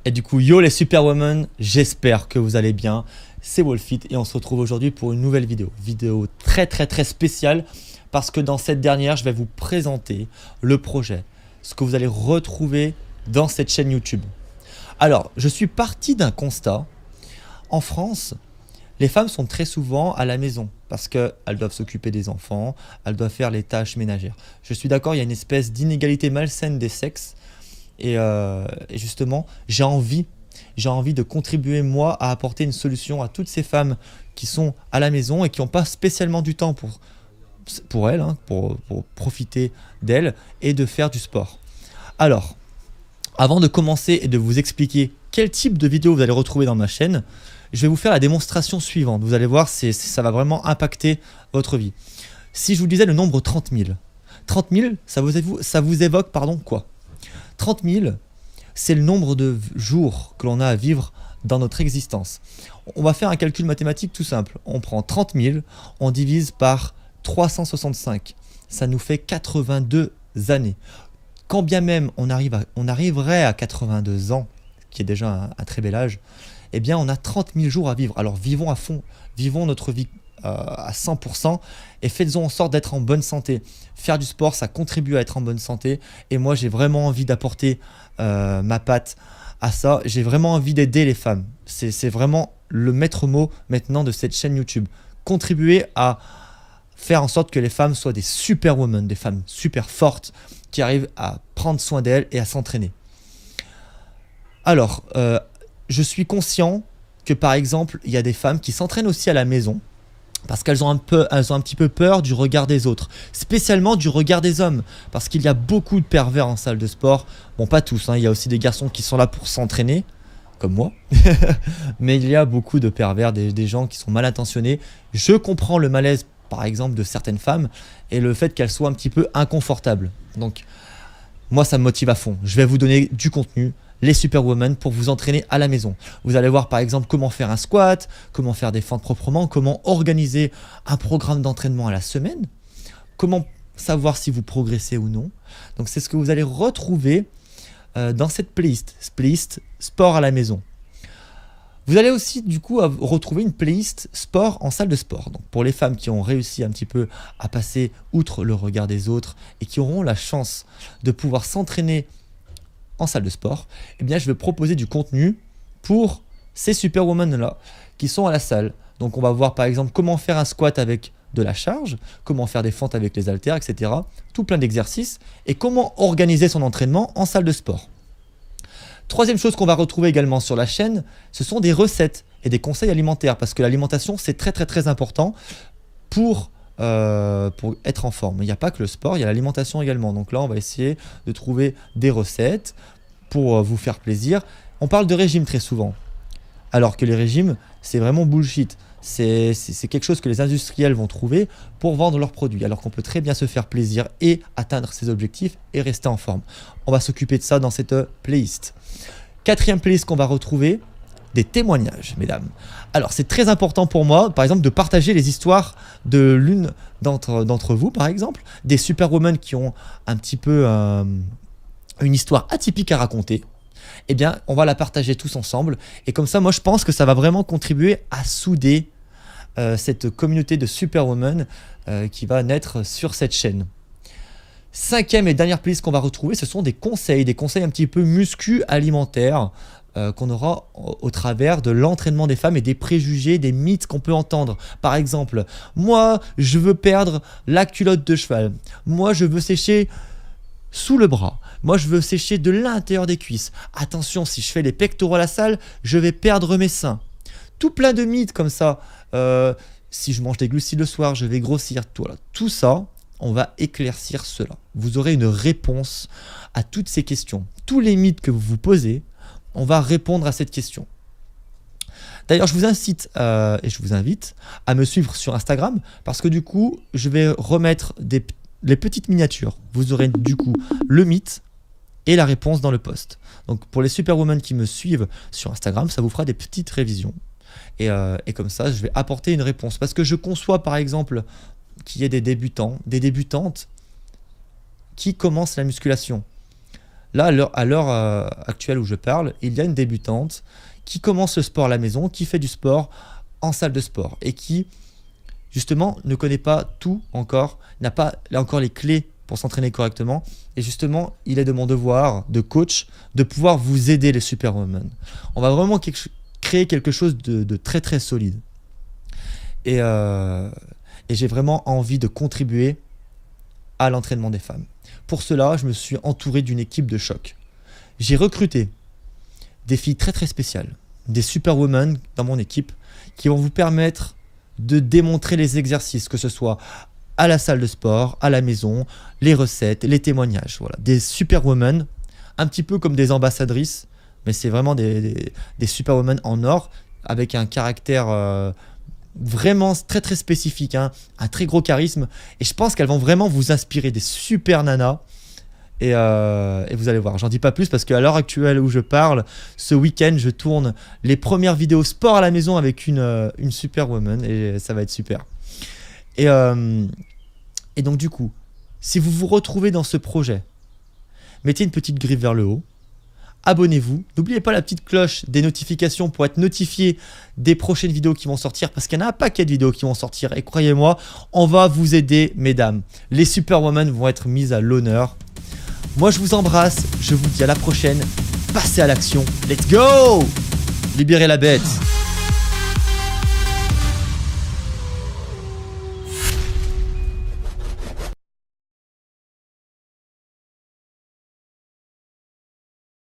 Et du coup, yo les Superwomen, j'espère que vous allez bien. C'est Wolfit et on se retrouve aujourd'hui pour une nouvelle vidéo. Vidéo très spéciale parce que dans cette dernière, je vais vous présenter le projet, ce que vous allez retrouver dans cette chaîne YouTube. Alors, je suis parti d'un constat. En France, les femmes sont très souvent à la maison parce qu'elles doivent s'occuper des enfants, elles doivent faire les tâches ménagères. Je suis d'accord, il y a une espèce d'inégalité malsaine des sexes. Et justement, j'ai envie de contribuer, moi, à apporter une solution à toutes ces femmes qui sont à la maison et qui n'ont pas spécialement du temps pour elles, pour profiter d'elles et de faire du sport. Alors, avant de commencer et de vous expliquer quel type de vidéo vous allez retrouver dans ma chaîne, je vais vous faire la démonstration suivante. Vous allez voir, ça va vraiment impacter votre vie. Si je vous disais le nombre 30 000, 30 000, ça vous évoque quoi ? 30 000, c'est le nombre de jours que l'on a à vivre dans notre existence. On va faire un calcul mathématique tout simple. On prend 30 000, on divise par 365. Ça nous fait 82 années. Quand bien même on arriverait à 82 ans, qui est déjà un très bel âge, eh bien on a 30 000 jours à vivre. Alors vivons à fond, vivons notre vie à 100% et faites-en en sorte d'être en bonne santé. Faire du sport, ça contribue à être en bonne santé et moi j'ai vraiment envie d'apporter ma patte à ça. J'ai vraiment envie d'aider les femmes. C'est vraiment le maître mot maintenant de cette chaîne YouTube. Contribuer à faire en sorte que les femmes soient des superwomen, des femmes super fortes qui arrivent à prendre soin d'elles et à s'entraîner. Alors, je suis conscient que par exemple, il y a des femmes qui s'entraînent aussi à la maison parce qu'elles ont un petit peu peur du regard des autres, spécialement du regard des hommes, parce qu'il y a beaucoup de pervers en salle de sport. Bon, pas tous, il y a aussi des garçons qui sont là pour s'entraîner, comme moi, mais il y a beaucoup de pervers, des gens qui sont mal intentionnés. Je comprends le malaise, par exemple, de certaines femmes et le fait qu'elles soient un petit peu inconfortables. Donc, moi, ça me motive à fond. Je vais vous donner du contenu, les Superwomen, pour vous entraîner à la maison. Vous allez voir par exemple comment faire un squat, comment faire des fentes proprement, comment organiser un programme d'entraînement à la semaine, comment savoir si vous progressez ou non. Donc c'est ce que vous allez retrouver dans cette playlist sport à la maison. Vous allez aussi du coup retrouver une playlist sport en salle de sport. Donc pour les femmes qui ont réussi un petit peu à passer outre le regard des autres et qui auront la chance de pouvoir s'entraîner en salle de sport, eh bien je vais proposer du contenu pour ces superwomen là qui sont à la salle. Donc on va voir par exemple comment faire un squat avec de la charge, comment faire des fentes avec les haltères, etc. Tout plein d'exercices et comment organiser son entraînement en salle de sport. Troisième chose qu'on va retrouver également sur la chaîne, ce sont des recettes et des conseils alimentaires parce que l'alimentation c'est très important pour être en forme. Il n'y a pas que le sport, il y a l'alimentation également. Donc là, on va essayer de trouver des recettes pour vous faire plaisir. On parle de régime très souvent, alors que les régimes, c'est vraiment bullshit. C'est quelque chose que les industriels vont trouver pour vendre leurs produits, alors qu'on peut très bien se faire plaisir et atteindre ses objectifs et rester en forme. On va s'occuper de ça dans cette playlist. Quatrième playlist qu'on va retrouver, des témoignages, mesdames. Alors, c'est très important pour moi, par exemple, de partager les histoires de l'une d'entre vous, par exemple, des superwomen qui ont un petit peu une histoire atypique à raconter. Eh bien, on va la partager tous ensemble. Et comme ça, moi, je pense que ça va vraiment contribuer à souder cette communauté de superwomen qui va naître sur cette chaîne. Cinquième et dernière playlist qu'on va retrouver, ce sont des conseils un petit peu muscu alimentaires qu'on aura au travers de l'entraînement des femmes et des préjugés, des mythes qu'on peut entendre. Par exemple, moi, je veux perdre la culotte de cheval. Moi, je veux sécher sous le bras. Moi, je veux sécher de l'intérieur des cuisses. Attention, si je fais les pectoraux à la salle, je vais perdre mes seins. Tout plein de mythes comme ça. Si je mange des glucides le soir, je vais grossir. Tout ça, on va éclaircir cela. Vous aurez une réponse à toutes ces questions. Tous les mythes que vous vous posez, on va répondre à cette question. D'ailleurs, je vous incite et je vous invite à me suivre sur Instagram parce que du coup, je vais remettre les petites miniatures. Vous aurez du coup le mythe et la réponse dans le post. Donc pour les superwomen qui me suivent sur Instagram, ça vous fera des petites révisions. Et comme ça, je vais apporter une réponse. Parce que je conçois par exemple qu'il y ait des débutants, des débutantes qui commencent la musculation. Là, à l'heure actuelle où je parle, il y a une débutante qui commence le sport à la maison, qui fait du sport en salle de sport et qui, justement, ne connaît pas tout encore, n'a pas encore les clés pour s'entraîner correctement. Et justement, il est de mon devoir de coach de pouvoir vous aider, les Superwomen. On va vraiment créer quelque chose de très très solide. Et j'ai vraiment envie de contribuer à l'entraînement des femmes. Pour cela, je me suis entouré d'une équipe de choc. J'ai recruté des filles très très spéciales, des Superwomen dans mon équipe, qui vont vous permettre de démontrer les exercices, que ce soit à la salle de sport, à la maison, les recettes, les témoignages. Voilà. Des Superwomen, un petit peu comme des ambassadrices, mais c'est vraiment des Superwomen en or, avec un caractère vraiment très très spécifique, hein, un très gros charisme. Et je pense qu'elles vont vraiment vous inspirer, des super nanas. Et vous allez voir, j'en dis pas plus parce qu'à l'heure actuelle où je parle, ce week-end, je tourne les premières vidéos sport à la maison avec une Superwoman et ça va être super. Et donc du coup, si vous vous retrouvez dans ce projet, mettez une petite griffe vers le haut, abonnez-vous, n'oubliez pas la petite cloche des notifications pour être notifié des prochaines vidéos qui vont sortir parce qu'il y en a un paquet de vidéos qui vont sortir et croyez-moi, on va vous aider mesdames. Les Superwomen vont être mises à l'honneur. Moi je vous embrasse, je vous dis à la prochaine, passez à l'action, let's go! Libérez la bête!